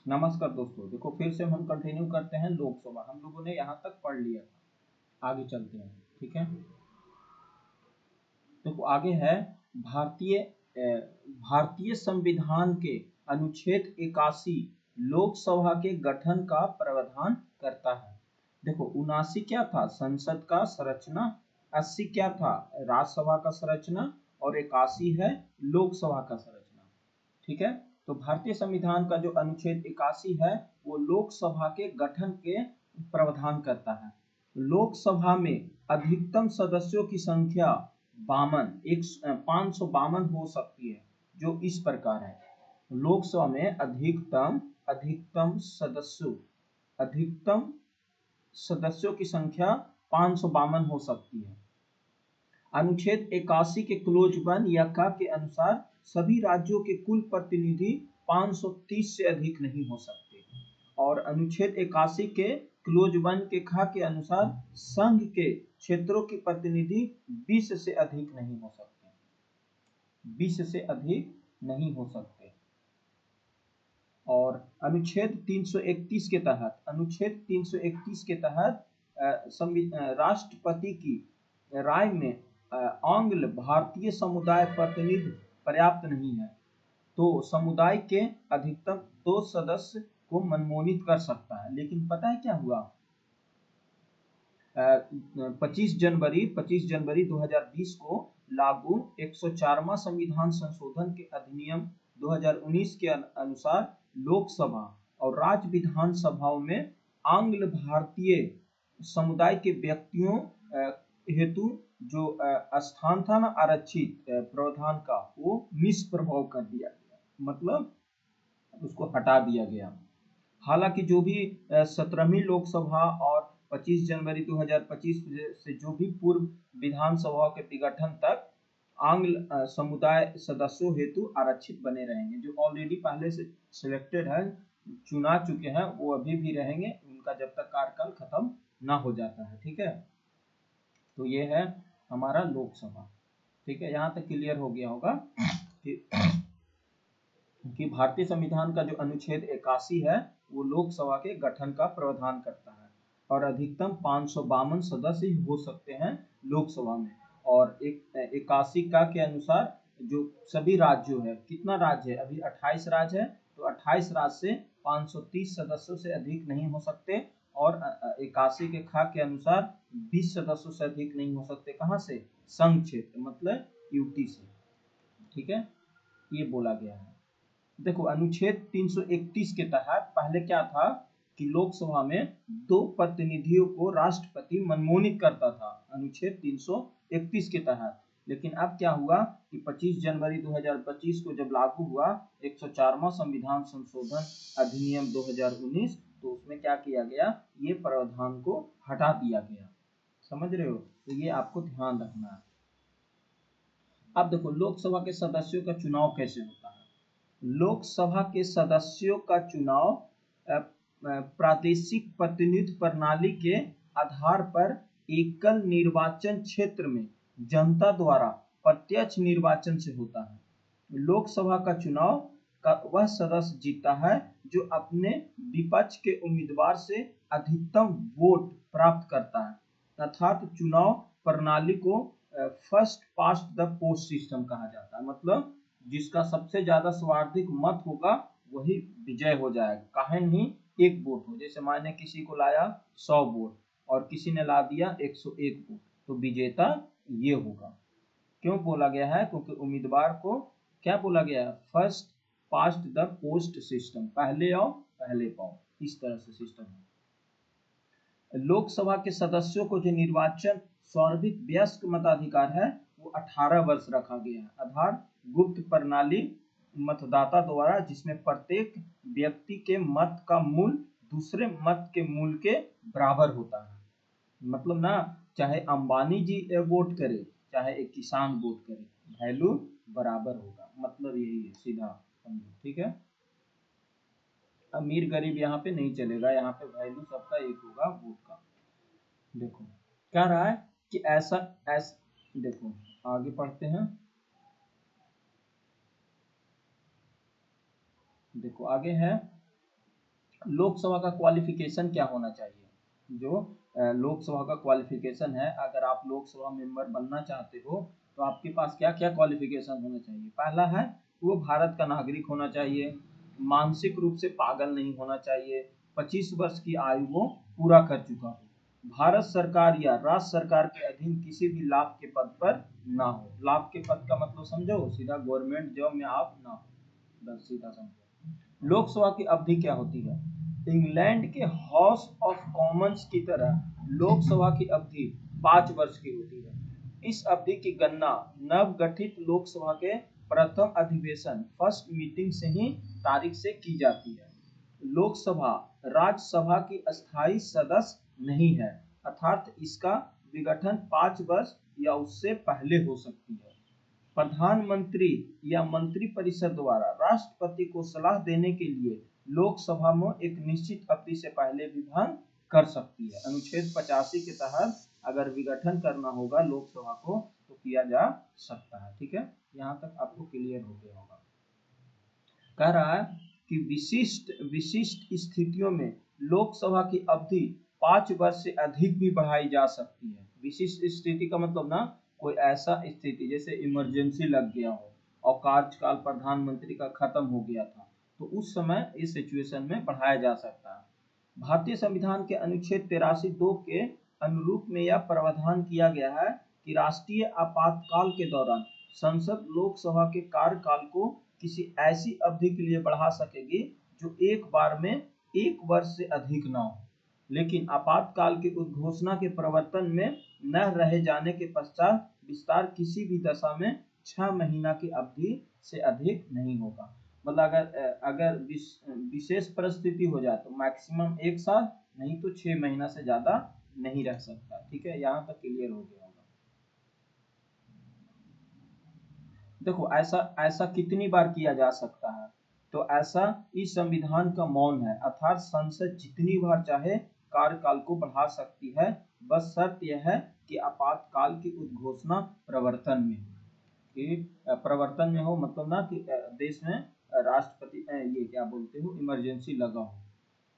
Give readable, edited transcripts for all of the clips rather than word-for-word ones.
नमस्कार दोस्तों, देखो फिर से हम कंटिन्यू करते हैं लोकसभा। हम लोगों ने यहाँ तक पढ़ लिया था, आगे चलते हैं। ठीक है, देखो आगे है भारतीय भारतीय संविधान के अनुच्छेद 81 लोकसभा के गठन का प्रावधान करता है। देखो 79 क्या था, संसद का संरचना, 80 क्या था, राज्यसभा का संरचना, और 81 है लोकसभा का संरचना। ठीक है, तो भारतीय संविधान का जो अनुच्छेद 81 है वो लोकसभा के गठन के प्रावधान करता है। लोकसभा में अधिकतम सदस्यों की संख्या 552 हो सकती है, जो इस प्रकार है। लोकसभा में अधिकतम सदस्यों की संख्या 552 हो सकती है। अनुच्छेद 81 के क्लोज 1 या क के अनुसार सभी राज्यों के कुल प्रतिनिधि 530 से अधिक नहीं हो सकते, और अनुच्छेद 81 के क्लोज 1 के ख के अनुसार संघ के क्षेत्रों के प्रतिनिधि 20 से अधिक नहीं हो सकते, 20 से अधिक नहीं हो सकते। और अनुच्छेद 331 के तहत राष्ट्रपति की राय में आंग्ल भारतीय समुदाय प्रतिनिधि पर्याप्त नहीं है, तो समुदाय के अधिकतम 2 सदस्य को मनमोनित कर सकता है। लेकिन पता है क्या हुआ, 25 जनवरी 2020 को लागू 104वां संविधान संशोधन के अधिनियम 2019 के अनुसार लोकसभा और राज्य विधान सभाओं में आंग्ल भारतीय समुदाय के व्यक्तियों हेतु जो स्थान था ना आरक्षित प्रावधान का, वो निष्प्रभाव कर दिया गया, मतलब उसको हटा दिया गया। हालांकि जो भी 17वीं लोकसभा और 25 जनवरी 2025 से जो भी पूर्व विधानसभा के विघटन तक आंग्ल समुदाय सदस्यों हेतु आरक्षित बने रहेंगे। जो ऑलरेडी पहले से सिलेक्टेड है, चुना चुके हैं, वो अभी भी रहेंगे, उनका जब तक कार्यकाल खत्म ना हो जाता है। ठीक है, तो ये है हमारा लोकसभा। ठीक है, यहाँ तक क्लियर हो गया होगा कि भारतीय संविधान का जो अनुच्छेद 81 है वो लोकसभा के गठन का प्रावधान करता है, और अधिकतम 552 सदस्य हो सकते हैं लोकसभा में। और 81 का के अनुसार जो सभी राज्यों है, कितना राज्य है, अभी 28 राज्य है, तो 28 राज्य से 530 सदस्यों से अधिक नहीं हो सकते, और 81 के खा के अनुसार 20 सदस्यों से अधिक नहीं हो सकते। कहाँ से, संघ क्षेत्र मतलब यूटी से। ठीक है, ये बोला गया है। देखो अनुच्छेद 331 के तहत पहले क्या था कि लोकसभा में 2 प्रतिनिधियों को राष्ट्रपति मनमोनित करता था, अनुच्छेद 331 के तहत। लेकिन अब क्या हुआ कि 25 जनवरी 2025 को जब लागू हुआ 104वां संविधान संशोधन अधिनियम 2019, तो उसमें क्या किया गया, ये प्रावधान को हटा दिया गया। समझ रहे हो, तो ये आपको ध्यान रखना है। अब देखो लोकसभा के सदस्यों का चुनाव कैसे होता है। लोकसभा के सदस्यों का चुनाव प्रादेशिक प्रतिनिधि प्रणाली के आधार पर एकल निर्वाचन क्षेत्र में जनता द्वारा प्रत्यक्ष निर्वाचन से होता है। लोकसभा का चुनाव का वह सदस्य जीतता है जो अपने विपक्ष के उम्मीदवार से अधिकतम वोट प्राप्त करता है, अर्थात चुनाव प्रणाली को first past the post system कहा जाता है। मतलब जिसका सबसे ज्यादा सर्वाधिक मत होगा वही विजय हो जाएगा, काहे नहीं, एक वोट हो। जैसे माने किसी को लाया 100 वोट और किसी ने ला दिया 101 वोट, तो विजेता ये होगा। क्यों बोला गया है, क्योंकि उम्मीदवार को क्या बोला गया है, first past the post system, पहले आओ पहले पाओ, इस तरह से सिस्टम है। लोकसभा के सदस्यों को जो निर्वाचन सर्वाधिक वयस्क मताधिकार है वो 18 वर्ष रखा गया है। आधार गुप्त प्रणाली मतदाता द्वारा, जिसमें प्रत्येक व्यक्ति के मत का मूल्य दूसरे मत के मूल्य के बराबर होता है। मतलब ना, चाहे अंबानी जी वोट करे चाहे एक किसान वोट करे, वैल्यू बराबर होगा, मतलब यही है सीधा समझो। ठीक है, अमीर गरीब यहाँ पे नहीं चलेगा, यहाँ पे वैल्यू सबका एक होगा वोट का। देखो क्या रहा है कि ऐसा देखो आगे पढ़ते हैं। देखो आगे है लोकसभा का क्वालिफिकेशन क्या होना चाहिए? जो लोकसभा का क्वालिफिकेशन है, अगर आप लोकसभा मेंबर बनना चाहते हो तो आपके पास क्या क्या क्वालिफिकेशन होना चाहिए? पहला है वो भारत का नागरिक होना चाहिए, मानसिक रूप से पागल नहीं होना चाहिए, 25 वर्ष की आयु वो पूरा कर चुका हो, भारत सरकार या राज्य सरकार के अधीन किसी भी लाभ के पद पर ना हो। लाभ के पद का मतलब समझो, सीधा गवर्नमेंट जॉब में आप ना हो, बस सीधा समझो। लोकसभा की अवधि क्या होती है? इंग्लैंड के हाउस ऑफ कॉमन्स की तरह लोकसभा की अवधि 5 वर्ष की होती है। इस अवधि की गणना नवगठित लोकसभा के प्रथम अधिवेशन फर्स्ट मीटिंग से ही तारीख से की जाती है। लोकसभा राज्यसभा की अस्थायी सदस्य नहीं है, अर्थात इसका विघटन 5 वर्ष या उससे पहले हो सकती है। प्रधानमंत्री या मंत्रिपरिषद द्वारा राष्ट्रपति को सलाह देने के लिए लोकसभा में एक निश्चित अवधि से पहले भी भंग कर सकती है। अनुच्छेद 85 के तहत अगर विघटन करना होगा लोकसभा को तो किया जा सकता है। ठीक है, यहाँ तक आपको क्लियर हो गया होगा। कह रहा है कि विशिष्ट विशिष्ट स्थितियों में लोकसभा की अवधि 5 वर्ष से अधिक भी बढ़ाई जा सकती है। विशिष्ट स्थिति का मतलब ना, कोई ऐसा स्थिति जैसे इमरजेंसी लग गया हो और कार्यकाल प्रधानमंत्री का खत्म हो गया था, तो उस समय इस सिचुएशन में बढ़ाया जा सकता है। भारतीय संविधान के अनुच्छेद 83(2) के अनुरूप में यह प्रावधान किया गया है कि राष्ट्रीय आपातकाल के दौरान संसद लोकसभा के कार्यकाल को किसी ऐसी अवधि के लिए बढ़ा सकेगी जो एक बार में 1 वर्ष से अधिक न हो, लेकिन आपातकाल की उद्घोषणा के प्रवर्तन में न रहे जाने के पश्चात विस्तार किसी भी दशा में 6 महीना की अवधि से अधिक नहीं होगा। मतलब अगर विशेष परिस्थिति हो जाए तो मैक्सिमम 1 साल, नहीं तो 6 महीना से ज्यादा नहीं रह सकता। ठीक है, यहाँ तक क्लियर हो गया होगा। देखो ऐसा ऐसा कितनी बार किया जा सकता है? तो ऐसा इस संविधान का मौन है, अर्थात संसद जितनी बार चाहे कार्यकाल को बढ़ा सकती है, बस शर्त यह है कि आपातकाल की उद्घोषणा प्रवर्तन में हो। कि प्रवर्तन में हो मतलब ना कि देश में राष्ट्रपति ये क्या बोलते हो इमरजेंसी लगा हो।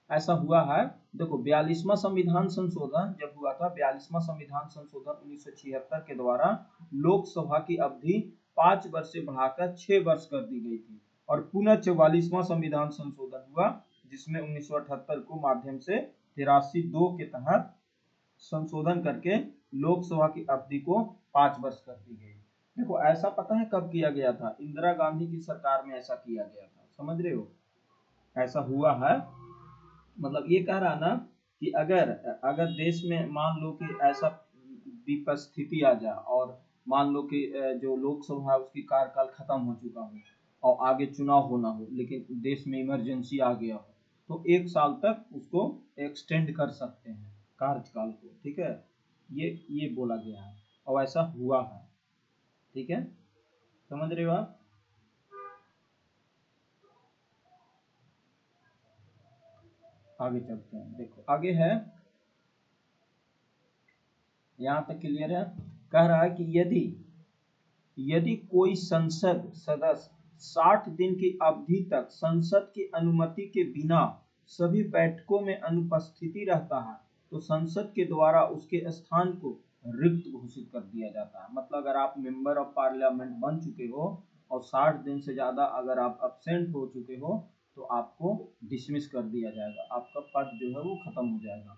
ऐसा हुआ है। देखो 42वां संविधान संशोधन जब हुआ था, 42वां संविधान संशोधन 1976 के द्वारा लोकसभा की अवधि 5 वर्ष से बढ़ाकर 6 वर्ष कर दी गई थी, और पुनः 44वां संविधान संशोधन हुआ जिसमें 1978 को माध्यम से 83(2) के तहत संशोधन करके लोकसभा की अवधि को 5 वर्ष कर दी गई। देखो ऐसा पता है कब किया गया था? इंदिरा गांधी की सरकार में ऐसा किया गया था, समझ रहे हो? ऐसा हुआ है। मतलब ये कह रहा ना कि अगर अगर देश में मान लो कि ऐसा विपद स्थिति आ जाए और मान लो कि जो लोकसभा है उसकी कार्यकाल खत्म हो चुका हो और आगे चुनाव होना हो, लेकिन देश में इमरजेंसी आ गया हो, तो 1 साल तक उसको एक्सटेंड कर सकते हैं कार्यकाल को। ठीक है, ये बोला गया है और ऐसा हुआ है। ठीक है, समझ रहे हो आप? आगे चलते हैं। देखो आगे है, यहाँ तक क्लियर है। कह रहा है कि यदि यदि कोई संसद सदस्य 60 दिन की अवधि तक संसद की अनुमति के बिना सभी बैठकों में अनुपस्थिति रहता है तो संसद के द्वारा उसके स्थान को रिक्त घोषित कर दिया जाता है। मतलब अगर आप मेंबर ऑफ पार्लियामेंट बन चुके हो और 60 दिन से ज्यादा अगर आप अब्सेंट हो चुके हो तो आपको डिसमिस कर दिया जाएगा, आपका पद जो है वो खत्म हो जाएगा।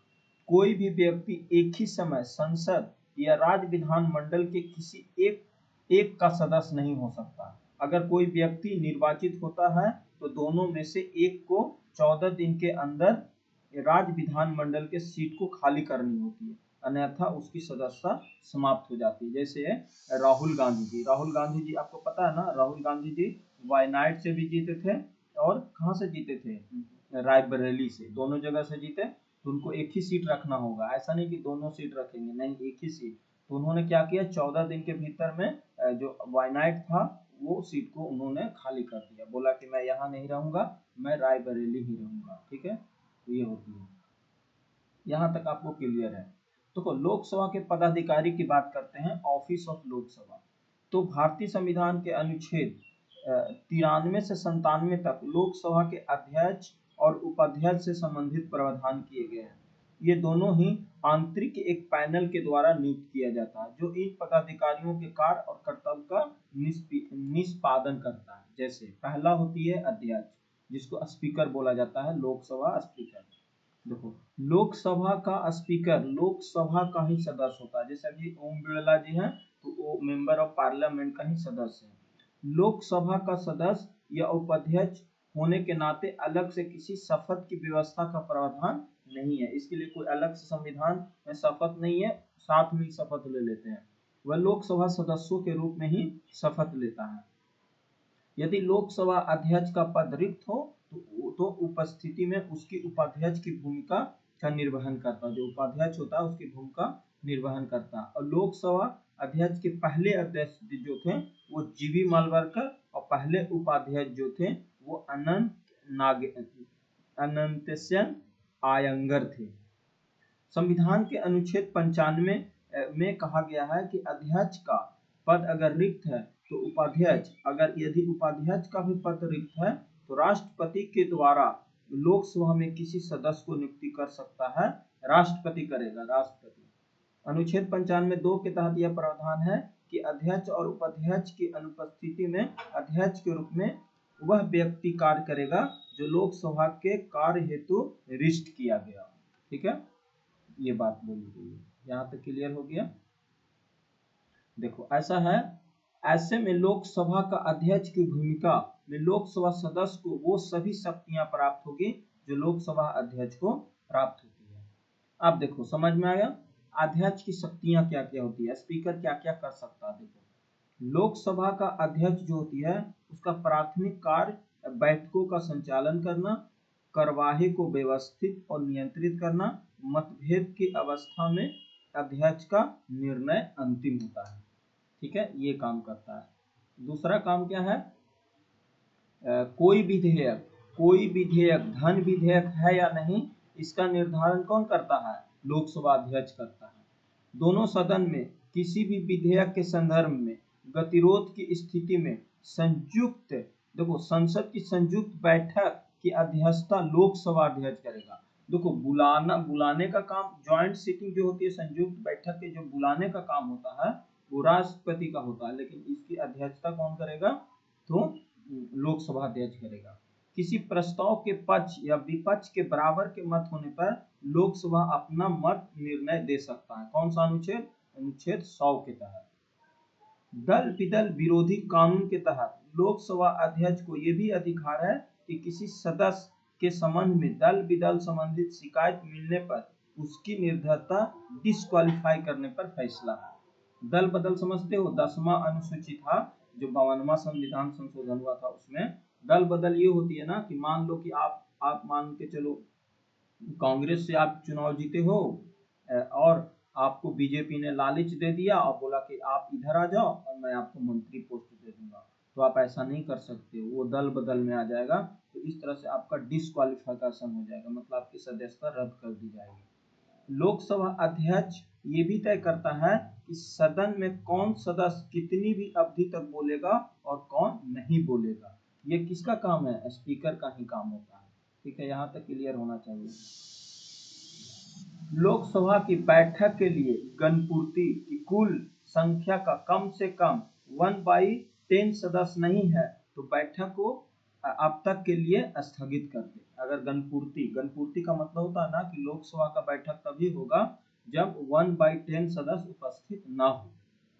कोई भी व्यक्ति एक ही समय संसद या राज्य विधानमंडल के किसी एक एक का सदस्य नहीं हो सकता। अगर कोई व्यक्ति निर्वाचित होता है तो दोनों में से एक को 14 दिन के अंदर राज्य विधानमंडल के सीट को खाली करनी होती है, अन्यथा उसकी सदस्यता समाप्त हो जाती है। जैसे राहुल गांधी जी आपको पता है ना, राहुल गांधी जी वायनाड से भी जीते थे और कहाँ से जीते थे? रायबरेली से, दोनों जगह से जीते। तो उनको एक ही सीट रखना होगा, ऐसा नहीं कि दोनों सीट रखेंगे, नहीं एक ही सीट। तो उन्होंने क्या किया, 14 दिन के भीतर में जो वायनाड था वो सीट को उन्होंने खाली कर दिया, बोला कि मैं यहाँ नहीं रहूंगा, मैं रायबरेली ही रहूंगा। ठीक है, तो ये होती है। यहाँ तक आपको क्लियर है? तो लोकसभा के पदाधिकारी की बात करते हैं, ऑफिस ऑफ लोकसभा। तो भारतीय संविधान के अनुच्छेद 93 से 97 तक लोकसभा के अध्यक्ष और उपाध्यक्ष से संबंधित प्रावधान किए गए हैं। ये दोनों ही आंतरिक एक पैनल के द्वारा नियुक्त किया जाता है जो इन पदाधिकारियों के कार्य और कर्तव्य का निष्पादन करता है। जैसे पहला होती है अध्यक्ष, जिसको स्पीकर बोला जाता है, लोकसभा स्पीकर। देखो, लोकसभा का स्पीकर लोकसभा का ही सदस्य होता है। जैसे अभी ओम बिड़ला जी हैं तो वो मेंबर ऑफ पार्लियामेंट का ही सदस्य है। लोकसभा का सदस्य या उपाध्यक्ष होने के नाते अलग से किसी शपथ की व्यवस्था का प्रावधान नहीं है। इसके लिए कोई अलग से संविधान में शपथ नहीं है, साथ में शपथ ले लेते हैं। वह लोकसभा सदस्यों के रूप में ही शपथ लेता है। यदि लोकसभा अध्यक्ष का पद रिक्त हो तो उपस्थिति में उसकी उपाध्यक्ष की भूमिका का निर्वहन करता है। जो उपाध्यक्ष होता है उसकी भूमिका निर्वहन करता है। और लोकसभा अध्यक्ष के पहले अध्यक्ष जो थे वो जीवी मालवरकर और पहले उपाध्यक्ष जो थे वो अनंतसेन आयंगर थे। संविधान के अनुच्छेद 95 में कहा गया है कि अध्यक्ष का पद अगर रिक्त है तो उपाध्यक्ष, अगर यदि उपाध्यक्ष का भी पद रिक्त है तो राष्ट्रपति के द्वारा लोकसभा में किसी सदस्य को नियुक्ति कर सकता है, राष्ट्रपति करेगा, राष्ट्रपति। अनुच्छेद 95(2) के तहत यह प्रावधान है कि अध्यक्ष और उपाध्यक्ष की अनुपस्थिति में अध्यक्ष के रूप में वह व्यक्ति कार्य करेगा जो लोकसभा के कार्य हेतु रिक्त किया गया। ठीक है, ये बात बोली गई है। यहाँ तक क्लियर हो गया। देखो, ऐसा है, ऐसे में लोकसभा का अध्यक्ष की भूमिका में लोकसभा सदस्य को वो सभी शक्तियां प्राप्त होगी जो लोकसभा अध्यक्ष को प्राप्त होती है। अब देखो, समझ में आया अध्यक्ष की शक्तियां क्या क्या होती है, स्पीकर क्या क्या कर सकता है। देखो, लोकसभा का अध्यक्ष जो होती है उसका प्राथमिक कार्य बैठकों का संचालन करना, कार्यवाही को व्यवस्थित और नियंत्रित करना, मतभेद की अवस्था में अध्यक्ष का निर्णय अंतिम होता है। ठीक है, ये काम करता है। दूसरा काम क्या है, कोई विधेयक धन विधेयक है या नहीं इसका निर्धारण कौन करता है, लोकसभा अध्यक्ष करता है। दोनों सदन में किसी भी विधेयक के संदर्भ में गतिरोध की स्थिति में संयुक्त, देखो, संसद की संयुक्त बैठक की अध्यक्षता लोकसभा अध्यक्ष करेगा। देखो, बुलाने का काम, ज्वाइंट सिटिंग जो होती है, संयुक्त बैठक के जो बुलाने का काम होता है वो राष्ट्रपति का होता है, लेकिन इसकी अध्यक्षता कौन करेगा, तो लोकसभा अध्यक्ष करेगा। किसी प्रस्ताव के पक्ष या विपक्ष के बराबर के मत होने पर लोकसभा अपना मत निर्णय दे सकता है। कौन सा अनुच्छेद, अनुच्छेद 100 के तहत। दल विदल विरोधी कानून के तहत लोकसभा अध्यक्ष को यह भी अधिकार है कि किसी सदस्य के संबंध में दल विदल संबंधित शिकायत मिलने पर उसकी निर्भरता डिस्क्वालीफाई करने पर फैसला है। दल बदल समझते हो, 10वां अनुसूची था जो 52वां संविधान संशोधन हुआ था, उसमें दल बदल ये होती है ना कि मान लो कि आप मान के चलो कांग्रेस से आप चुनाव जीते हो और आपको बीजेपी ने लालच दे दिया और बोला कि आप इधर आ जाओ और मैं आपको मंत्री पोस्ट दे दूंगा, तो आप ऐसा नहीं कर सकते, वो दल बदल में आ जाएगा। तो इस तरह से आपका डिस्क्वालिफिकेशन हो जाएगा, मतलब आपकी सदस्यता रद्द कर दी जाएगी। लोकसभा अध्यक्ष ये भी तय करता है कि सदन में कौन सदस्य कितनी भी अवधि तक बोलेगा और कौन नहीं बोलेगा। ये किसका काम है, स्पीकर का ही काम होता है। ठीक है, यहाँ तक क्लियर होना चाहिए। लोकसभा की बैठक के लिए गणपूर्ति की कुल संख्या का कम से कम 1/10 सदस्य नहीं है तो बैठक को अब तक के लिए स्थगित कर दे। अगर गणपूर्ति का मतलब होता है ना कि लोकसभा का बैठक तभी होगा जब 1/10 सदस्य उपस्थित ना हो।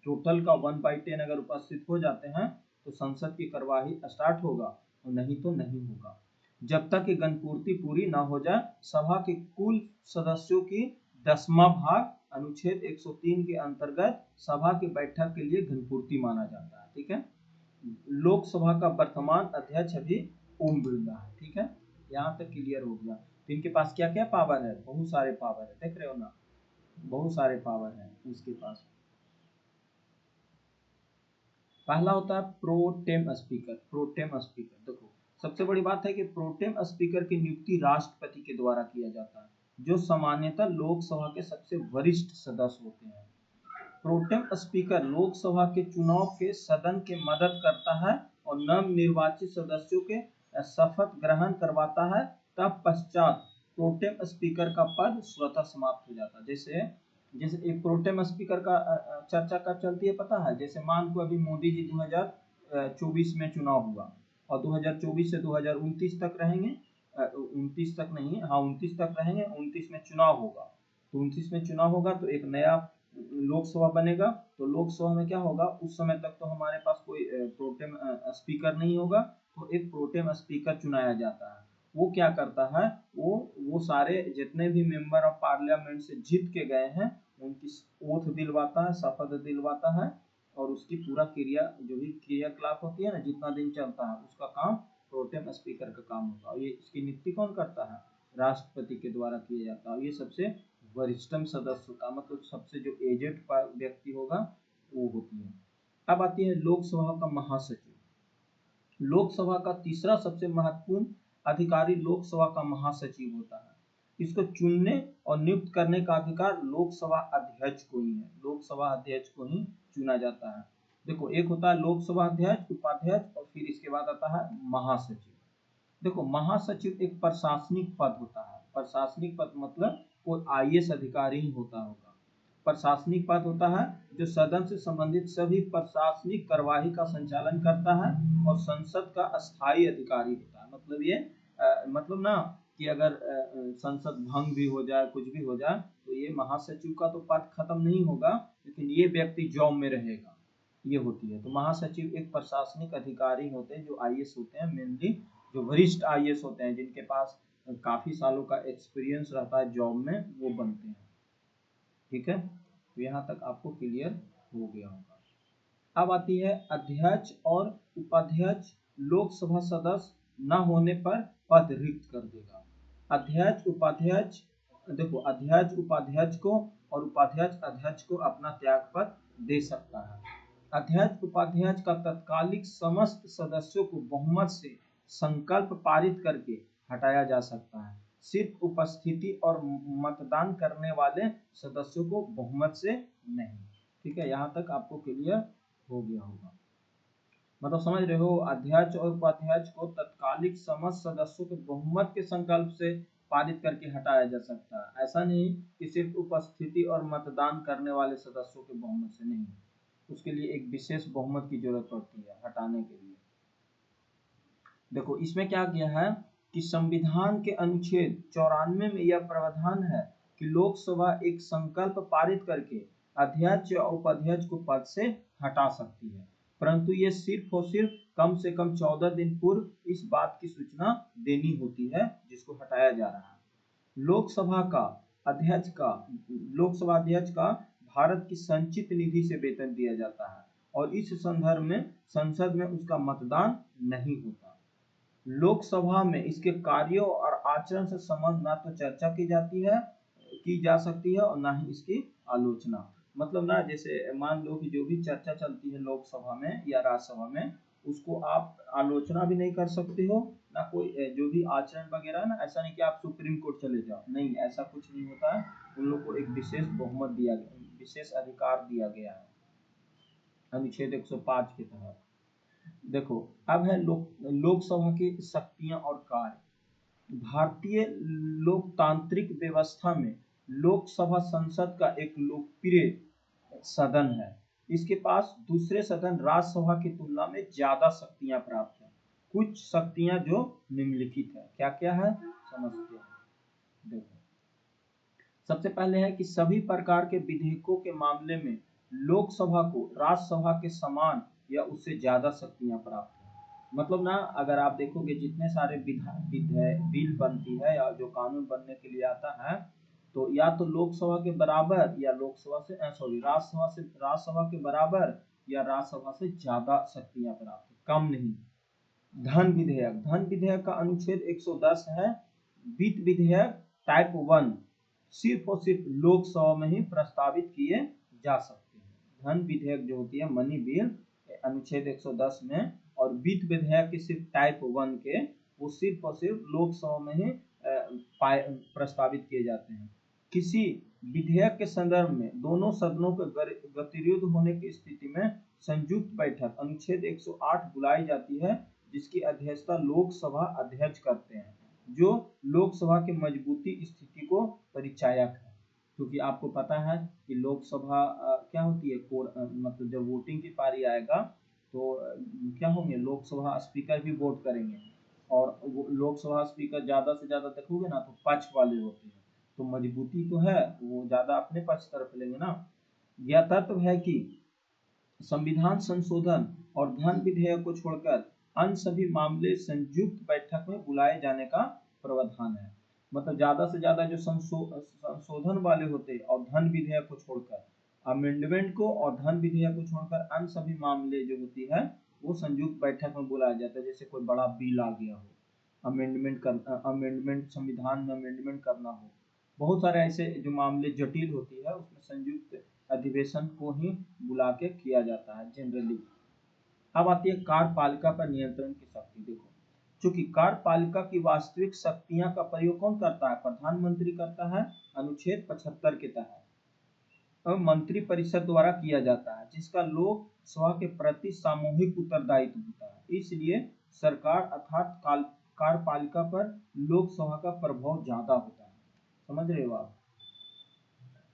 टोटल का 1/10 अगर उपस्थित हो जाते हैं तो संसद की कार्यवाही स्टार्ट होगा और नहीं तो नहीं होगा। जब तक कि गणपूर्ति पूरी ना हो जाए सभा के कुल सदस्यों की 10वां भाग अनुच्छेद 103 के अंतर्गत सभा की बैठक के लिए गणपूर्ति माना जाता है। ठीक है, लोकसभा का वर्तमान अध्यक्ष अभी ओम बिरला है। ठीक है, यहाँ तक क्लियर हो गया। तो इनके पास क्या क्या पावर है, बहुत सारे पावर है, देख रहे हो ना, बहुत सारे पावर है इसके पास। पहला होता है प्रोटेम स्पीकर। प्रोटेम स्पीकर, देखो सबसे बड़ी बात है कि प्रोटेम स्पीकर की नियुक्ति राष्ट्रपति के द्वारा किया जाता है जो सामान्यतः लोकसभा के सबसे वरिष्ठ सदस्य होते हैं। प्रोटेम स्पीकर लोकसभा के चुनाव के सदन के मदद करता है और नव निर्वाचित सदस्यों के शपथ ग्रहण करवाता है तत्पश्चात प्रोटेम स्पीकर का पद स्वतः समाप्त हो जाता है। जैसे जैसे एक प्रोटेम स्पीकर का चर्चा कब चलती है पता है? जैसे मान को अभी मोदी जी 2024 में चुनाव हुआ और 2024 से 2029 तक रहेंगे, 29 तक नहीं, हाँ 29 तक रहेंगे, 29 में चुनाव होगा। तो 29 में चुनाव होगा तो एक नया लोकसभा बनेगा। तो लोकसभा में क्या होगा, उस समय तक तो हमारे पास कोई प्रोटेम स्पीकर नहीं होगा, तो एक प्रोटेम स्पीकर चुनाया जाता है। वो क्या करता है, वो सारे जितने भी मेंबर ऑफ पार्लियामेंट से जीत के गए हैं उनकी ओथ दिलवाता है, शपथ दिलवाता है, और उसकी पूरा क्रिया जो भी क्रियाकलाप होती है ना, जितना दिन चलता है उसका काम प्रोटेम स्पीकर का काम होता है। ये इसकी नियुक्ति कौन करता है? राष्ट्रपति के द्वारा किया जाता है। ये सबसे वरिष्ठतम सदस्य होता है, मतलब सबसे जो एजेड व्यक्ति होगा वो होती है। अब आती है लोकसभा का महासचिव। लोकसभा का तीसरा सबसे महत्वपूर्ण अधिकारी लोकसभा का महासचिव होता है। इसको चुनने और नियुक्त करने का अधिकार लोकसभा अध्यक्ष को ही है। लोकसभा अध्यक्ष को ही चुना जाता है। देखो, एक होता है लोकसभा अध्यक्ष, उपाध्यक्ष, और फिर इसके बाद आता है महासचिव। देखो, महासचिव एक प्रशासनिक पद होता है। प्रशासनिक पद मतलब कोई आईएएस अधिकारी ही होता होगा। प्रशासनिक पद होता है जो सदन से संबंधित सभी प्रशासनिक कार्यवाही का संचालन करता है और संसद का अस्थायी अधिकारी होता है। मतलब ये मतलब ना कि अगर संसद भंग भी हो जाए, कुछ भी हो जाए, तो ये महासचिव का तो पद खत्म नहीं होगा, लेकिन ये व्यक्ति जॉब में रहेगा। ये होती है। तो महासचिव एक प्रशासनिक अधिकारी होते हैं जो आईएएस होते हैं, मेनली जो वरिष्ठ आईएएस होते हैं जिनके पास काफी सालों का एक्सपीरियंस रहता है जॉब में, वो बनते हैं। ठीक है, तो यहाँ तक आपको क्लियर हो गया होगा। अब आती है अध्यक्ष और उपाध्यक्ष। लोकसभा सदस्य न होने पर पद रिक्त कर देगा। अध्यक्ष उपाध्यक्ष, देखो अध्यक्ष उपाध्यक्ष को और उपाध्यक्ष अध्यक्ष को अपना त्याग पत्र दे सकता है। अध्यक्ष उपाध्यक्ष का तत्कालिक समस्त सदस्यों को बहुमत से संकल्प पारित करके हटाया जा सकता है। सिर्फ उपस्थिति और मतदान करने वाले सदस्यों को बहुमत से नहीं। ठीक है, यहाँ तक आपको क्लियर हो गया होगा। मतलब समझ रहे हो, अध्यक्ष और उपाध्यक्ष को तत्कालिक समस्त सदस्यों के बहुमत के संकल्प से पारित करके हटाया जा सकता है। ऐसा नहीं कि सिर्फ उपस्थिति और मतदान करने वाले सदस्यों के बहुमत से नहीं, उसके लिए एक विशेष बहुमत की जरूरत पड़ती है हटाने के लिए। देखो, इसमें क्या किया है कि संविधान के अनुच्छेद 94 में यह प्रावधान है कि लोकसभा एक संकल्प पारित करके अध्यक्ष या उपाध्यक्ष को पद से हटा सकती है, परंतु ये सिर्फ और सिर्फ कम से कम 14 दिन पूर्व इस बात की सूचना देनी होती है जिसको हटाया जा रहा है। लोकसभा अध्यक्ष का भारत की संचित निधि से वेतन दिया जाता है और इस संदर्भ में संसद में उसका मतदान नहीं होता। लोकसभा में इसके कार्यों और आचरण से संबंध ना तो चर्चा की जा सकती है और ना ही इसकी आलोचना। मतलब ना, जैसे मान लो कि जो भी चर्चा चलती है लोकसभा में या राज्यसभा में, उसको आप आलोचना भी नहीं कर सकते हो, ना कोई जो भी आचरण वगैरह है ना, ऐसा नहीं कि आप सुप्रीम कोर्ट चले जाओ, नहीं, ऐसा कुछ नहीं होता है। उन लोग को एक विशेष बहुमत दिया गया, विशेष अधिकार दिया गया है अनुच्छेद 105 के तहत। देखो, अब है लोकसभा की शक्तियां और कार्य। भारतीय लोकतांत्रिक व्यवस्था में लोकसभा संसद का एक लोकप्रिय सदन है। इसके पास दूसरे सदन राज्यसभा की तुलना में ज्यादा शक्तियां प्राप्त हैं। कुछ शक्तियां जो निम्नलिखित है, क्या क्या है समझते हैं। देखो, सबसे पहले है कि सभी प्रकार के विधेयकों के मामले में लोकसभा को राज्यसभा के समान या उससे ज्यादा शक्तियां प्राप्त हैं। मतलब ना, अगर आप देखोगे जितने सारे बिल बनती है या जो कानून बनने के लिए आता है, तो या तो लोकसभा के बराबर या राज्यसभा के बराबर या राज्यसभा से ज्यादा शक्तियां प्राप्त है, कम नहीं। धन विधेयक का अनुच्छेद 110 है। वित्त विधेयक टाइप 1 सिर्फ और सिर्फ लोकसभा में ही प्रस्तावित किए जा सकते हैं। धन विधेयक जो होती है, मनी बिल, अनुच्छेद 110 में, और वित्त विधेयक के सिर्फ टाइप 1 के, वो सिर्फ और सिर्फ लोकसभा में ही प्रस्तावित किए जाते हैं। किसी विधेयक के संदर्भ में दोनों सदनों के गतिरोध होने की स्थिति में संयुक्त बैठक अनुच्छेद 108 बुलाई जाती है, जिसकी अध्यक्षता लोकसभा अध्यक्ष करते हैं। जो लोकसभा के मजबूती स्थिति को परिचायक है। क्योंकि आपको पता है कि लोकसभा क्या होती है, मतलब जब वोटिंग की पारी आएगा तो क्या होंगे, लोकसभा स्पीकर भी वोट करेंगे, और लोकसभा स्पीकर ज्यादा से ज्यादा देखोगे ना तो पक्ष वाले होते हैं, तो मजबूती तो है, वो ज्यादा अपने पक्ष तरफ लेंगे ना। यह तत्व है कि संविधान संशोधन और धन विधेयक को छोड़कर अन्य सभी मामले संयुक्त बैठक में बुलाए जाने का प्रावधान है। मतलब ज्यादा से ज्यादा जो संशोधन वाले होते और धन विधेयक को छोड़कर, अमेंडमेंट को और धन विधेयक को छोड़कर अन्य सभी मामले जो होती है वो संयुक्त बैठक में बुलाया जाता है। जैसे कोई बड़ा बिल आ गया हो, अमेंडमेंट, संविधान में अमेंडमेंट करना हो, बहुत सारे ऐसे जो मामले जटिल होती है उसमें संयुक्त अधिवेशन को ही बुला के किया जाता है जनरली। अब आती है कार्यपालिका पर नियंत्रण की शक्ति। देखो, चूंकि कार्यपालिका की वास्तविक शक्तियां का प्रयोग कौन करता है, प्रधानमंत्री करता है अनुच्छेद 75 के तहत, और मंत्री परिषद द्वारा किया जाता है, जिसका लोकसभा के प्रति सामूहिक उत्तरदायित्व होता है। इसलिए सरकार अर्थात कार्यपालिका पर लोकसभा का प्रभाव ज्यादा होता है। समझ रहे हो आप।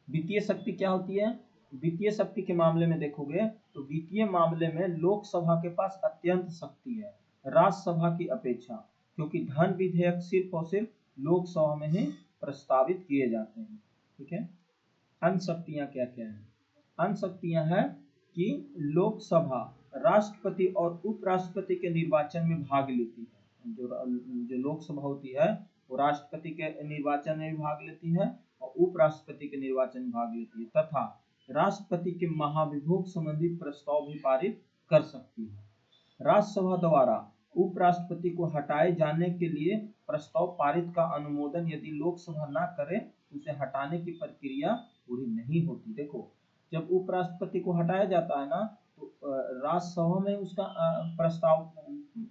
वित्तीय शक्ति क्या होती है, वित्तीय शक्ति के मामले में देखोगे तो वित्तीय मामले में लोकसभा के पास अत्यंत शक्ति है राज्यसभा की अपेक्षा, क्योंकि धन विधेयक सिर्फ और सिर्फ लोकसभा में ही प्रस्तावित किए जाते हैं। ठीक है। अन्य शक्तियां क्या क्या है, अन्य शक्तियां हैं कि लोकसभा राष्ट्रपति और उपराष्ट्रपति के निर्वाचन में भाग लेती है। जो लोकसभा होती है वो राष्ट्रपति के निर्वाचन में भी भाग लेती है और उपराष्ट्रपति के निर्वाचन में भाग लेती है, तथा राष्ट्रपति के महाभियोग संबंधी प्रस्ताव भी पारित कर सकती है। राज्यसभा द्वारा उपराष्ट्रपति को हटाए जाने के लिए प्रस्ताव पारित का अनुमोदन यदि लोकसभा न करे तो उसे हटाने की प्रक्रिया पूरी नहीं होती। देखो, जब उपराष्ट्रपति को हटाया जाता है ना तो राज्यसभा में उसका प्रस्ताव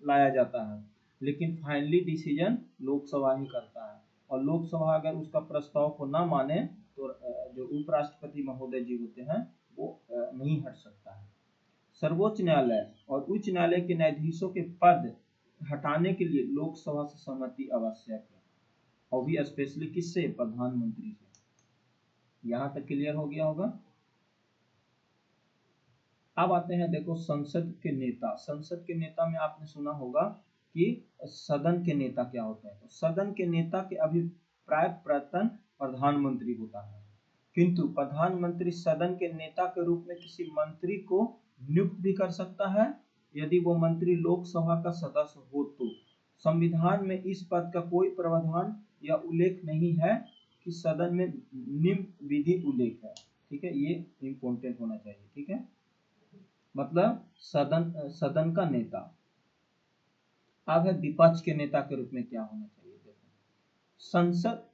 लाया जाता है, लेकिन फाइनली डिसीजन लोकसभा ही करता है, और लोकसभा अगर उसका प्रस्ताव को ना माने तो जो उपराष्ट्रपति महोदय जी होते हैं वो नहीं हट सकता है। सर्वोच्च न्यायालय और उच्च न्यायालय के न्यायाधीशों के पद हटाने के लिए लोकसभा से सहमति आवश्यक है, और भी स्पेशली किससे, प्रधानमंत्री से। यहाँ तक क्लियर हो गया होगा। अब आते हैं, देखो, संसद के नेता। संसद के नेता में आपने सुना होगा कि सदन के नेता क्या होता है। तो सदन के नेता के अभिप्राय प्रतन प्रधानमंत्री होता है, किंतु प्रधानमंत्री सदन के नेता के रूप में किसी मंत्री को नियुक्त भी कर सकता है यदि वो मंत्री लोकसभा का सदस्य हो तो। संविधान में इस पद का कोई प्रावधान या उल्लेख नहीं है कि सदन में निम्न विधि उल्लेख है। ठीक है, ये इम्पोर्टेंट होना चाहिए। ठीक है, मतलब सदन का नेता। अब है विपक्ष के नेता के रूप में क्या होना चाहिए। देखो,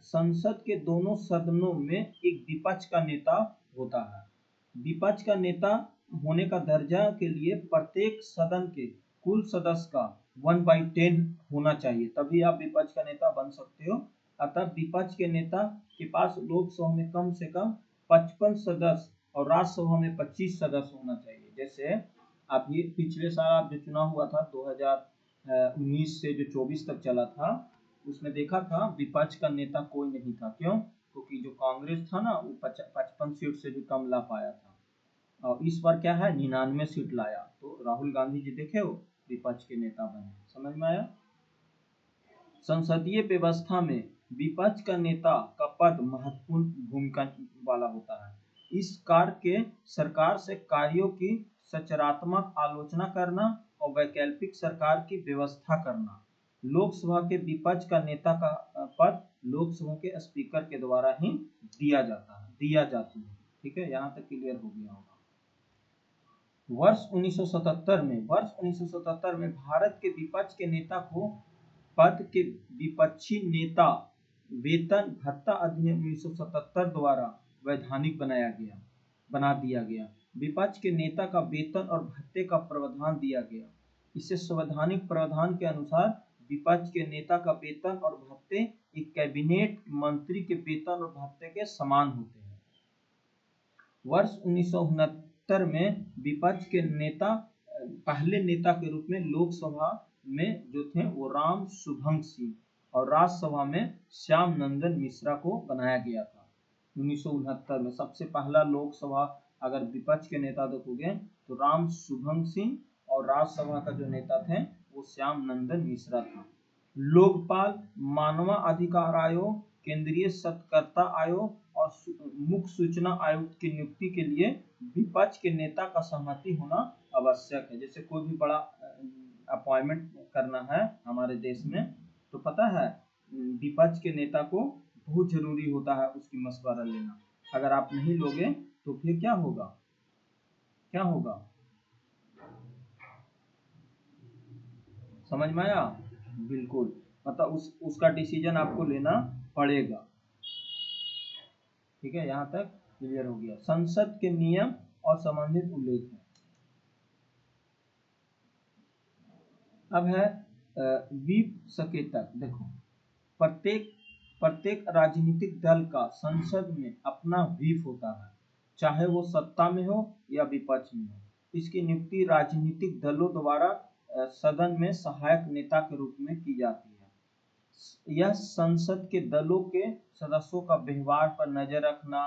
संसद के दोनों सदनों में एक विपक्ष का नेता होता है। विपक्ष का नेता होने का दर्जा के लिए प्रत्येक सदन के कुल सदस्य का 1/10 होना चाहिए, तभी आप विपक्ष का नेता बन सकते हो। अतः विपक्ष के नेता के पास लोकसभा में कम से कम 55 सदस्य और राज्यसभा में 25 सदस्य होना चाहिए। जैसे आप ये पिछले साल आप जो चुनाव हुआ था 2019 से जो 24 तक चला था, उसमें देखा था विपक्ष का नेता कोई नहीं था। क्यों? क्योंकि जो कांग्रेस था ना वो 55 सीट से भी कम ला पाया था, और इस बार क्या है 99 सीट लाया, तो राहुल गांधी जी देखे हो विपक्ष के नेता बने। समझ में आया। संसदीय व्यवस्था में विपक्ष का नेता का पद महत्वपूर्ण भूमिका वाला होता है। इस कार्य के सरकार से कार्यों की सकारात्मक आलोचना करना और वैकल्पिक सरकार की व्यवस्था करना। लोकसभा के विपक्ष का नेता का पद लोकसभा के स्पीकर के द्वारा ही दिया जाती है। ठीक है, यहाँ तक क्लियर हो गया होगा। वर्ष 1977 में भारत के विपक्ष के नेता को पद के विपक्षी नेता वेतन भत्ता अधिनियम 1977 द्वारा वैधानिक बना दिया गया। विपक्ष के नेता का वेतन और भत्ते का प्रावधान दिया गया। इससे संवैधानिक प्रावधान के अनुसार विपक्ष के नेता का वेतन और भत्ते एक कैबिनेट मंत्री के वेतन और भत्ते के समान होते हैं। वर्ष 1969 में विपक्ष के नेता पहले नेता के रूप में लोकसभा में जो थे वो राम सुभंग सिंह और राज्यसभा में श्याम नंदन मिश्रा को बनाया गया था 1969 में। सबसे पहला लोकसभा अगर विपक्ष के नेता देखोगे तो राम शुभम सिंह, और राज्यसभा का जो नेता थे वो श्याम नंदन मिश्रा था। लोकपाल, मानवाधिकार आयोग, केंद्रीय सतर्कता आयोग और मुख्य सूचना आयुक्त की नियुक्ति के लिए विपक्ष के नेता का सहमति होना आवश्यक है। जैसे कोई भी बड़ा अपॉइंटमेंट करना है हमारे देश में तो पता है विपक्ष के नेता को बहुत जरूरी होता है उसकी मशवरा लेना। अगर आप नहीं लोगे तो फिर क्या होगा, क्या होगा, समझ में आया? बिल्कुल, मतलब उसका डिसीजन आपको लेना पड़ेगा। ठीक है, यहाँ तक क्लियर हो गया। संसद के नियम और संबंधित उल्लेख है। अब है व्हीप संकेतक। देखो, प्रत्येक राजनीतिक दल का संसद में अपना व्हीप होता है, चाहे वो सत्ता में हो या विपक्ष में हो। इसकी नियुक्ति राजनीतिक दलों द्वारा सदन में सहायक नेता के रूप में की जाती है। यह संसद के दलों के सदस्यों का व्यवहार पर नजर रखना,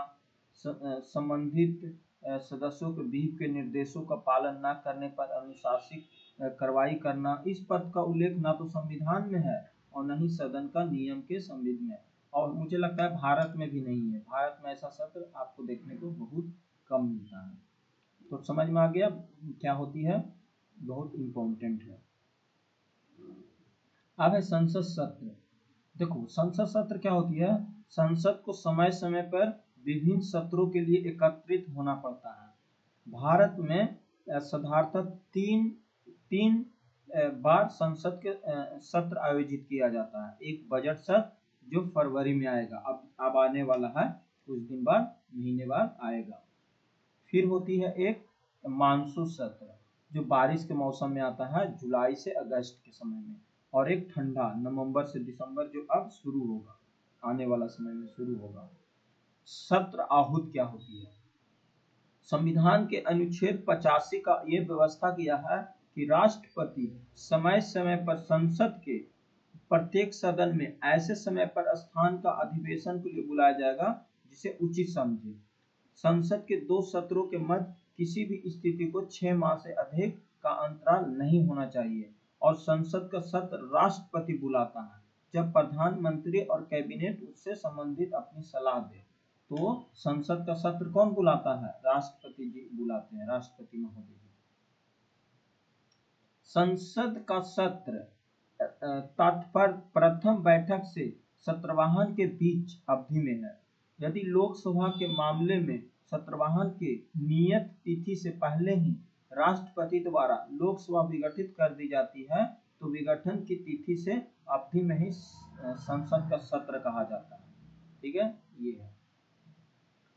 संबंधित सदस्यों के व्हीप के निर्देशों का पालन न करने पर अनुशासनिक कार्रवाई करना। इस पद का उल्लेख ना तो संविधान में है और न ही सदन का नियम के संविध में, और मुझे लगता है भारत में भी नहीं है। भारत में ऐसा सत्र आपको देखने को बहुत कम मिलता है। तो समझ में आ गया क्या होती है, बहुत इम्पोर्टेंट है। अब है संसद सत्र। देखो, संसद सत्र क्या होती है? संसद को समय समय पर विभिन्न सत्रों के लिए एकत्रित होना पड़ता है। भारत में साधारणतः तीन बार संसद के सत्र आयोजित किया जाता है। एक बजट सत्र जो फरवरी में आएगा, अब आने वाला है, कुछ दिन बाद, महीने बाद आएगा। फिर होती है एक मानसून सत्र जो बारिश के मौसम में आता है, जुलाई से अगस्त के समय में, और एक ठंडा नवंबर से दिसंबर जो अब शुरू होगा, आने वाला समय में शुरू होगा। सत्र आहूत क्या होती है? संविधान के अनुच्छेद 85 का ये व्यवस्था किया है कि राष्ट्रपति समय समय पर संसद के प्रत्येक सदन में ऐसे समय पर स्थान का अधिवेशन के लिए बुलाया जाएगा जिसे उचित समझे। संसद के 2 सत्रों के मध्य किसी भी स्थिति को 6 माह से अधिक का अंतराल नहीं होना चाहिए, और संसद का सत्र राष्ट्रपति बुलाता है जब प्रधानमंत्री और कैबिनेट उससे संबंधित अपनी सलाह दे। तो संसद का सत्र कौन बुलाता है? राष्ट्रपति जी बुलाते हैं, राष्ट्रपति महोदय जी। संसद का सत्र तात्पर्य प्रथम बैठक से सत्रवाहन के बीच अवधि में है। यदि लोकसभा के मामले में सत्रवाहन के नियत तिथि से पहले ही राष्ट्रपति द्वारा लोकसभा विघटित कर दी जाती है तो विघटन की तिथि से अवधि में ही संसद का सत्र कहा जाता है। ठीक है, ये है।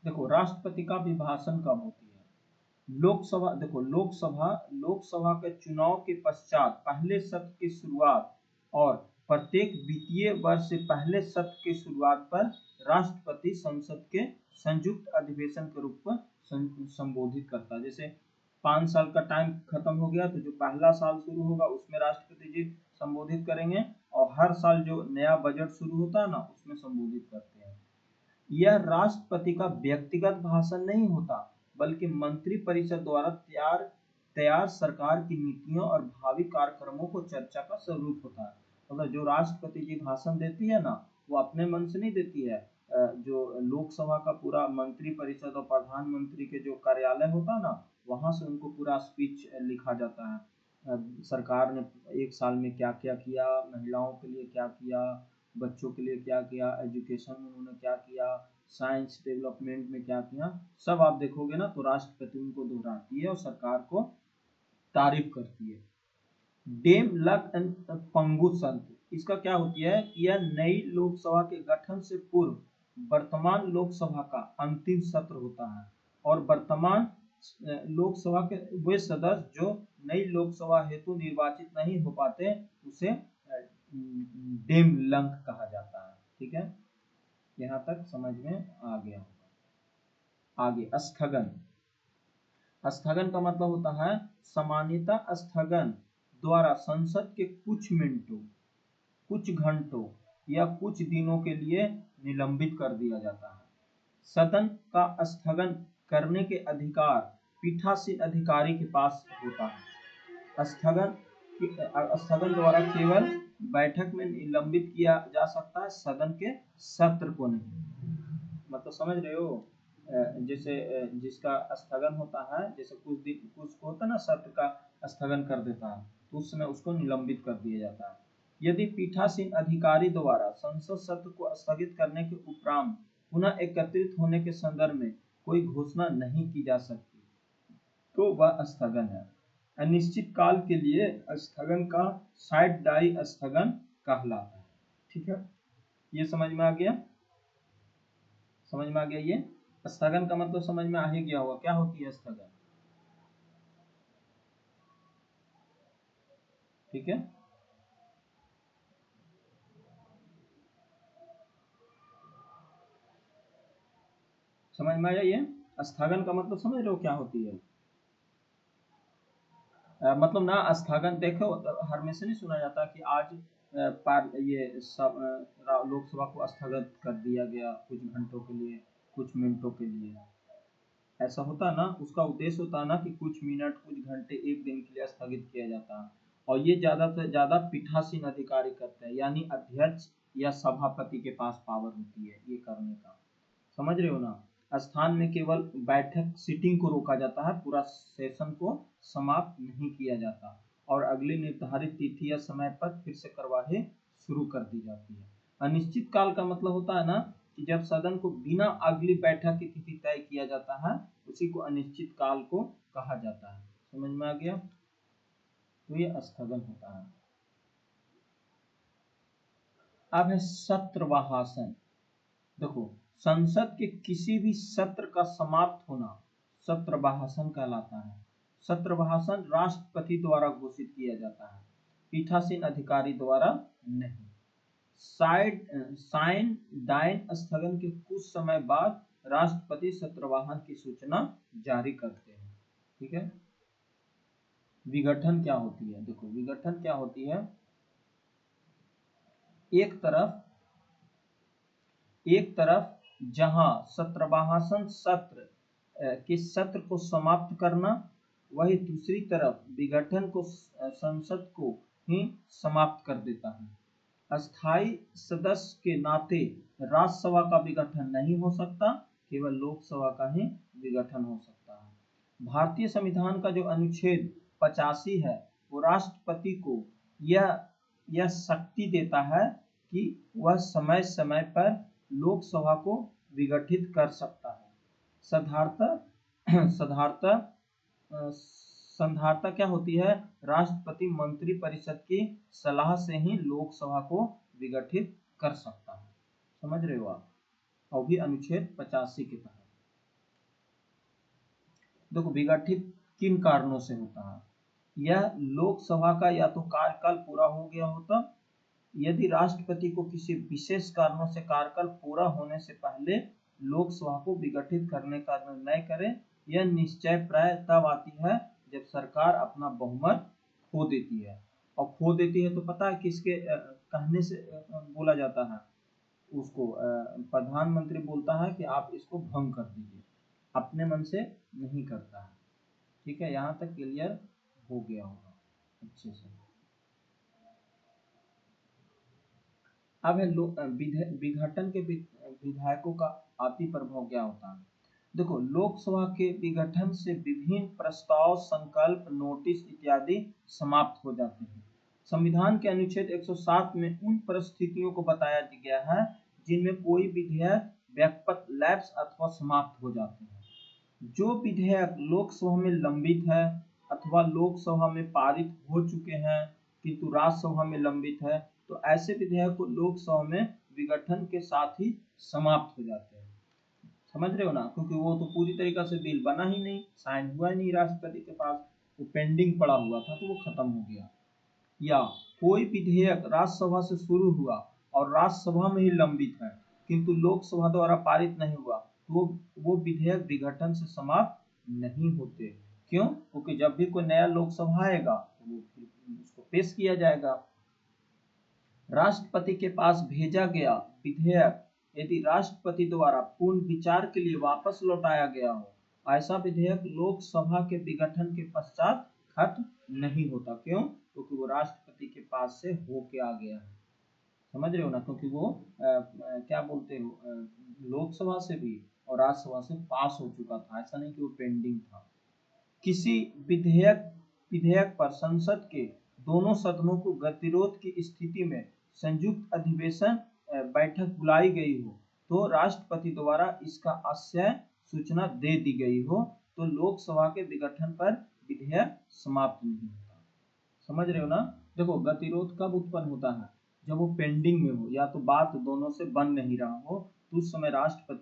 देखो, राष्ट्रपति का अभिभाषण कब होती है? लोकसभा, देखो लोकसभा के चुनाव के पश्चात पहले सत्र की शुरुआत और प्रत्येक वित्तीय वर्ष से पहले सत्र की शुरुआत पर राष्ट्रपति संसद के संयुक्त अधिवेशन के रूप में संबोधित करता है। जैसे 5 साल का टाइम खत्म हो गया तो जो पहला साल शुरू होगा उसमें राष्ट्रपति जी संबोधित करेंगे, और हर साल जो नया बजट शुरू होता है ना उसमें संबोधित करते हैं। यह राष्ट्रपति का व्यक्तिगत भाषण नहीं होता बल्कि मंत्रिपरिषद द्वारा तैयार सरकार की नीतियों और भावी कार्यक्रमों को चर्चा का स्वरूप होता है। मतलब जो राष्ट्रपति जी भाषण देती है ना वो अपने मन से नहीं देती है, जो लोकसभा का पूरा मंत्रिपरिषद और प्रधानमंत्री के जो कार्यालय होता है ना वहां से उनको पूरा स्पीच लिखा जाता है। सरकार ने एक साल में क्या क्या किया, महिलाओं के लिए क्या किया, बच्चों के लिए क्या किया, एजुकेशन में उन्होंने क्या किया, साइंस डेवलपमेंट में क्या किया, सब आप देखोगे ना तो राष्ट्रपति उनको दोहराती है और सरकार को तारीफ करती है। डेम लक एंड पंगु संत, इसका क्या होती है? यह नई लोकसभा के गठन से पूर्व वर्तमान लोकसभा का अंतिम सत्र होता है, और वर्तमान लोकसभा के वे सदस्य जो नई लोकसभा हेतु निर्वाचित नहीं हो पाते उसे डेम लंक कहा जाता है। ठीक है, यहाँ तक समझ में आ गया होगा। आगे स्थगन। स्थगन का मतलब होता है सामान्यतः स्थगन द्वारा संसद के कुछ मिनटों, कुछ घंटों या कुछ दिनों के लिए निलंबित कर दिया जाता है। सदन का स्थगन करने के अधिकार पीठासीन अधिकारी के पास होता है। स्थगन द्वारा केवल बैठक में निलंबित किया जा सकता है, सदन के सत्र को नहीं। मतलब समझ रहे हो? जैसे जिसका स्थगन होता है, जैसे कुछ होता है ना, सत्र का स्थगन कर देता है, तो उस समय उसको निलंबित कर दिया जाता है। यदि पीठासीन अधिकारी द्वारा संसद सत्र को स्थगित करने के उपरांत पुनः एकत्रित होने के संदर्भ में कोई घोषणा नहीं की जा सकती, तो वह स्थगन है। अनिश्चित काल के लिए स्थगन का साइड डाई स्थगन कहलाता है। ठीक है, ये समझ में आ गया? समझ में आ गया? ये स्थगन का मतलब समझ में आ ही गया होगा, क्या होती है स्थगन? ठीक है, समझ में आया? ये स्थगन का मतलब समझ रहे हो क्या होती है? मतलब ना, स्थगन देखो, हमेशा नहीं सुना जाता कि आज ये सब लोकसभा को स्थगित कर दिया गया कुछ घंटों के लिए, कुछ मिनटों के लिए, ऐसा होता है ना। उसका उद्देश्य होता है ना कि कुछ मिनट, कुछ घंटे, एक दिन के लिए स्थगित किया जाता है। और ये ज्यादा से ज्यादा पीठासीन अधिकारी करते हैं, यानी अध्यक्ष या सभापति के पास पावर होती है ये करने का। समझ रहे हो ना? स्थान में केवल बैठक सीटिंग को रोका जाता है, पूरा सेशन को समाप्त नहीं किया जाता, और अगली निर्धारित तिथि या समय पर फिर से कार्यवाही शुरू कर दी जाती है। अनिश्चित काल का मतलब होता है ना कि जब सदन को बिना अगली बैठक की तिथि तय किया जाता है, उसी को अनिश्चित काल को कहा जाता है। समझ में आ गया? तो ये स्थगन होता है। अब है सत्रवाहासन। देखो, संसद के किसी भी सत्र का समाप्त होना सत्रवाहासन कहलाता है। सत्रवाहासन राष्ट्रपति द्वारा घोषित किया जाता है, पीठासीन अधिकारी द्वारा नहीं। साइन डाइन स्थगन के कुछ समय बाद राष्ट्रपति सत्रवाहन की सूचना जारी करते हैं। ठीक है, विघटन क्या होती है? देखो, विघटन क्या होती है? एक तरफ जहां सत्रवाहासन सत्र के सत्र को समाप्त करना, वही दूसरी तरफ विघटन को संसद को ही समाप्त कर देता है। अस्थायी सदस्य के नाते राज्यसभा का विघटन नहीं हो सकता, केवल लोकसभा का ही विघटन हो सकता है। भारतीय संविधान का जो अनुच्छेद 85 है, वो राष्ट्रपति को यह शक्ति देता है कि वह समय समय पर लोकसभा को विघटित कर सकता है। साधारणतः क्या होती है? राष्ट्रपति मंत्रिपरिषद की सलाह से ही लोकसभा को विघटित कर सकता है। समझ रहे हो आप? और भी अनुच्छेद 85 के तहत। देखो, विघटित किन कारणों से होता है? यह लोकसभा का या तो कार्यकाल पूरा हो गया होता, यदि राष्ट्रपति को किसी विशेष कारणों से कार्यकाल पूरा होने से पहले लोकसभा को विघटित करने का निर्णय करे, यह निश्चय प्राय तब आती है जब सरकार अपना बहुमत खो देती है। और खो देती है तो पता है किसके कहने से बोला जाता है? उसको प्रधानमंत्री बोलता है कि आप इसको भंग कर दीजिए, अपने मन से नहीं करता है। ठीक है, यहाँ तक क्लियर हो गया होगा अच्छे से। अब है विघटन के विधायकों का आती प्रभाव क्या होता है? देखो, लोकसभा के विघटन से विभिन्न प्रस्ताव, संकल्प, नोटिस इत्यादि समाप्त हो जाते हैं। संविधान के अनुच्छेद 107 में उन परिस्थितियों को बताया गया है जिनमें कोई विधेयक व्यापक लैप्स अथवा समाप्त हो जाते हैं। जो विधेयक लोकसभा में लंबित है अथवा लोकसभा में पारित हो चुके हैं किंतु राज्यसभा में लंबित है, तो ऐसे विधेयक को लोकसभा में विघटन के साथ ही समाप्त हो जाते हैं। समझ रहे हो ना? क्योंकि वो तो पूरी तरीके से बिल बना ही नहीं, साइन हुआ ही नहीं राष्ट्रपति के पास, वो पेंडिंग पड़ा हुआ था, तो वो खत्म हो गया। या कोई विधेयक राज्यसभा से शुरू हुआ और राज्यसभा में ही लंबित है किंतु लोकसभा द्वारा पारित नहीं हुआ, तो वो विधेयक विघटन से समाप्त नहीं होते। क्यों? क्योंकि जब भी कोई नया लोकसभा आएगा तो वो उसको पेश किया जाएगा। राष्ट्रपति के पास भेजा गया विधेयक यदि राष्ट्रपति द्वारा पूर्ण विचार के लिए वापस लौटाया गया हो, ऐसा विधेयक लोकसभा के विघटन के पश्चात खत्म नहीं होता। क्यों? क्योंकि वो राष्ट्रपति के पास से होके आ गया है। समझ रहे हो ना? क्योंकि वो क्या बोलते हो, लोकसभा से भी और राज्यसभा से पास हो चुका था, ऐसा नहीं कि वो पेंडिंग था। किसी विधेयक विधेयक पर संसद के दोनों सदनों को गतिरोध की स्थिति में संयुक्त अधिवेशन बैठक बुलाई गई हो, तो राष्ट्रपति द्वारा इसका आशय सूचना दे दी गई हो, तो लोकसभा के विघटन पर विधेयक समाप्त नहीं होता। समझ रहे हो ना? देखो, गतिरोध कब उत्पन्न होता है? जब वो पेंडिंग में हो या तो बात दोनों से बन नहीं रहा हो, तो उस समय राष्ट्रपति